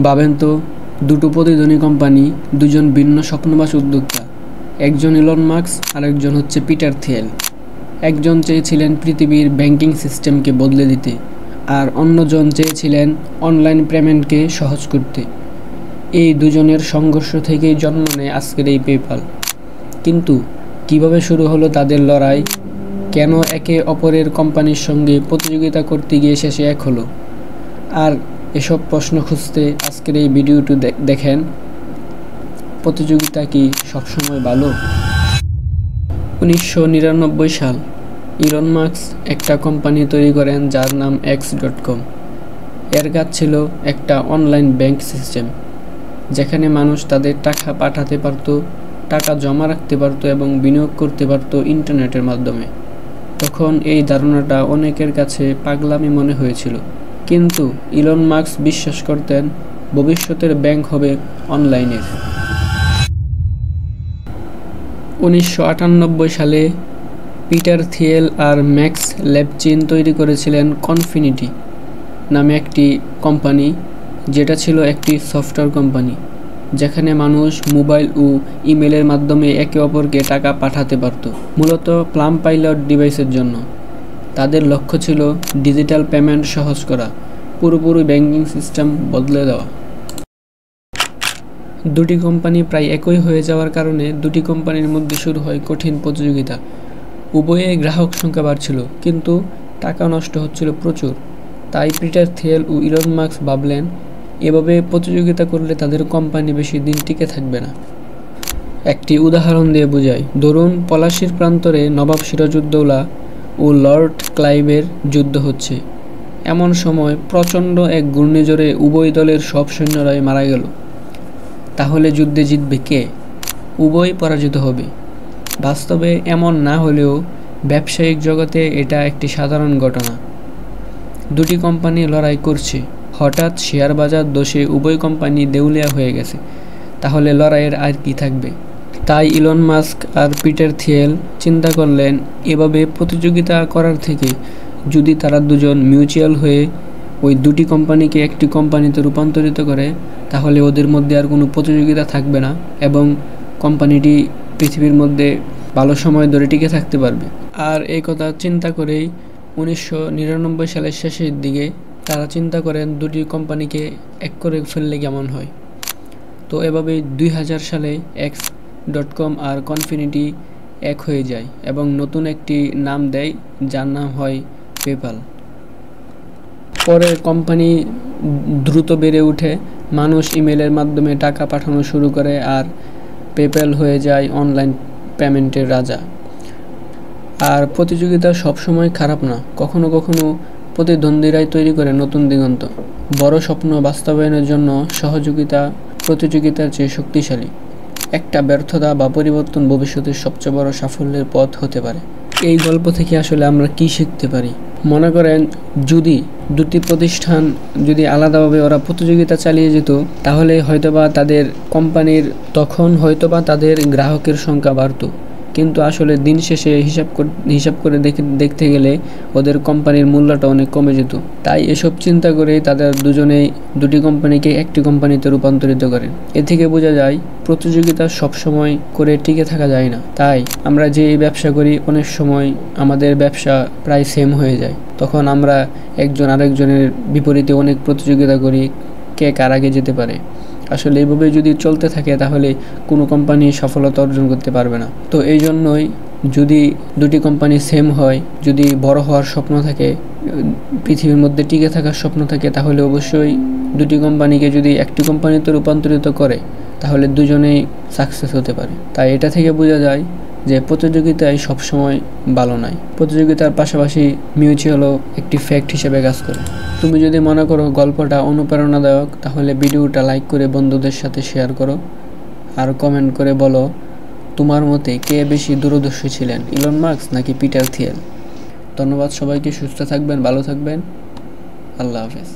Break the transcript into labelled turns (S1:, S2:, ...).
S1: ভাবেন তো, দুটো প্রতিদ্বন্দ্বী কোম্পানি, দুজন ভিন্ন স্বপ্নবাস উদ্যোক্তা। একজন ইলন মাস্ক আর একজন হচ্ছে পিটার থিয়েল। একজন চেয়েছিলেন পৃথিবীর ব্যাংকিং সিস্টেমকে বদলে দিতে, আর অন্যজন চেয়েছিলেন অনলাইন পেমেন্টকে সহজ করতে। এই দুজনের সংঘর্ষ থেকেই জন্ম নেয় আজকের এই পেপ্যাল। কিন্তু কিভাবে শুরু হলো তাদের লড়াই? কেন একে অপরের কোম্পানির সঙ্গে প্রতিযোগিতা করতে গিয়ে শেষে এক হলো? আর এসব প্রশ্ন খুঁজতে আজকের এই ভিডিওটি দেখেন। প্রতিযোগিতা কি সবসময় ভালো? 1999 সাল ইলন মাস্ক একটা কোম্পানি তৈরি করেন যার নাম x.com। এর কাজ ছিল একটা অনলাইন ব্যাংক সিস্টেম, যেখানে মানুষ তাদের টাকা পাঠাতে পারত, টাকা জমা রাখতে পারত এবং বিনিয়োগ করতে পারত ইন্টারনেটের মাধ্যমে। তখন এই ধারণাটা অনেকের কাছে পাগলামি মনে হয়েছিল, কিন্তু ইলন মাস্ক বিশ্বাস করতেন ভবিষ্যতের ব্যাংক হবে অনলাইনের। 1998 সালে পিটার থিয়েল আর ম্যাক্স লেপচিন তৈরি করেছিলেন কনফিনিটি নামে একটি কোম্পানি, যেটা ছিল একটি সফটওয়্যার কোম্পানি, যেখানে মানুষ মোবাইল ও ইমেলের মাধ্যমে একে অপরকে টাকা পাঠাতে পারত, মূলত প্লাম পাইলট ডিভাইসের জন্য। তাদের লক্ষ্য ছিল ডিজিটাল পেমেন্ট সহজ করা, পুরোপুরি ব্যাংকিং সিস্টেম বদলে দেওয়া। দুটি কোম্পানি প্রায় একই হয়ে যাওয়ার কারণে দুটি কোম্পানির মধ্যে শুরু হয় কঠিন প্রতিযোগিতা। উভয়ে গ্রাহক সংখ্যা বাড়ছিল, কিন্তু টাকা নষ্ট হচ্ছিল প্রচুর। তাই পিটার থিয়েল ও ইলন মাস্ক ভাবলেন, এভাবে প্রতিযোগিতা করলে তাদের কোম্পানি বেশি দিন টিকে থাকবে না। একটি উদাহরণ দিয়ে বোঝাই। ধরুন, পলাশির প্রান্তরে নবাব সিরাজউদ্দৌলা ও লর্ড ক্লাইভের যুদ্ধ হচ্ছে। এমন সময় প্রচণ্ড এক ঘূর্ণিঝড়ে উভয় দলের সব সৈন্যরাই মারা গেল। তাহলে যুদ্ধে জিতবে কে? উভয় পরাজিত হবে। বাস্তবে এমন না হলেও ব্যবসায়িক জগতে এটা একটি সাধারণ ঘটনা। দুটি কোম্পানি লড়াই করছে, হঠাৎ শেয়ার বাজার দোষে উভয় কোম্পানি দেউলিয়া হয়ে গেছে। তাহলে লড়াইয়ের আর কি থাকবে? তাই ইলন মাস্ক আর পিটার থিয়েল চিন্তা করলেন, এভাবে প্রতিযোগিতা করার থেকে যদি তারা দুজন মিউচুয়াল হয়ে ওই দুটি কোম্পানিকে একটি কোম্পানিতে রূপান্তরিত করে, তাহলে ওদের মধ্যে আর কোনো প্রতিযোগিতা থাকবে না এবং কোম্পানিটি পৃথিবীর মধ্যে ভালো সময় ধরে টিকে থাকতে পারবে। আর এই কথা চিন্তা করেই 1999 সালের শেষের দিকে তারা চিন্তা করেন দুটি কোম্পানিকে এক করে ফেললে কেমন হয়। তো এভাবেই 2000 সালে x.com আর কনফিনিটি এক হয়ে যায় এবং নতুন একটি নাম দেয়, যার নাম হয় পেপ্যাল। পরে কোম্পানি দ্রুত বেড়ে ওঠে, মানুষ ইমেলের মাধ্যমে টাকা পাঠানো শুরু করে, আর পেপ্যাল হয়ে যায় অনলাইন পেমেন্টের রাজা। আর প্রতিযোগিতা সবসময় খারাপ না, কখনো কখনো প্রতিদ্বন্দ্বীরাই তৈরি করে নতুন দিগন্ত। বড় স্বপ্ন বাস্তবায়নের জন্য সহযোগিতা প্রতিযোগিতার চেয়ে শক্তিশালী। একটা ব্যর্থতা বা পরিবর্তন ভবিষ্যতের সবচেয়ে বড় সাফল্যের পথ হতে পারে। এই গল্প থেকে আসলে আমরা কি শিখতে পারি? মনে করেন, যদি দুটি প্রতিষ্ঠান যদি আলাদাভাবে ওরা প্রতিযোগিতা চালিয়ে যেত, তাহলে হয়তোবা তাদের কোম্পানির তাদের গ্রাহকের সংখ্যা বাড়তো। কিন্তু আসলে দিন শেষে হিসাব করে দেখতে গেলে ওদের কোম্পানির মূল্যটা অনেক কমে যেত। তাই এসব চিন্তা করে তাদের দুজনেই দুটি কোম্পানিকে একটি কোম্পানিতে রূপান্তরিত করেন। এ থেকে বোঝা যায় প্রতিযোগিতা সবসময় করে টিকে থাকা যায় না। তাই আমরা যে ব্যবসা করি, অনেক সময় আমাদের ব্যবসা প্রায় সেম হয়ে যায়। তখন আমরা একজন আরেকজনের বিপরীতে অনেক প্রতিযোগিতা করি, কে কার আগে যেতে পারে। আসলে এইভাবে যদি চলতে থাকে তাহলে কোনো কোম্পানি সফলতা অর্জন করতে পারবে না। তো এই জন্যই যদি দুটি কোম্পানি সেম হয়, যদি বড় হওয়ার স্বপ্ন থাকে, পৃথিবীর মধ্যে টিকে থাকার স্বপ্ন থাকে, তাহলে অবশ্যই দুটি কোম্পানিকে যদি একটি কোম্পানিতে রূপান্তরিত করে, তাহলে দুজনেই সাকসেস হতে পারে। তাই এটা থেকে বোঝা যায় যে প্রতিযোগিতায় সবসময় ভালো নয়। প্রতিযোগিতার পাশাপাশি মিউচুয়ালও একটি ফ্যাক্ট হিসেবে কাজ করে। তুমি যদি মনে করো গল্পটা অনুপ্রেরণাদায়ক, তাহলে ভিডিওটা লাইক করে বন্ধুদের সাথে শেয়ার করো, আর কমেন্ট করে বলো তোমার মতে কে বেশি দূরদর্শী ছিলেন, ইলন মাস্ক নাকি পিটার থিয়েল। ধন্যবাদ সবাইকে। সুস্থ থাকবেন, ভালো থাকবেন। আল্লাহ হাফেজ।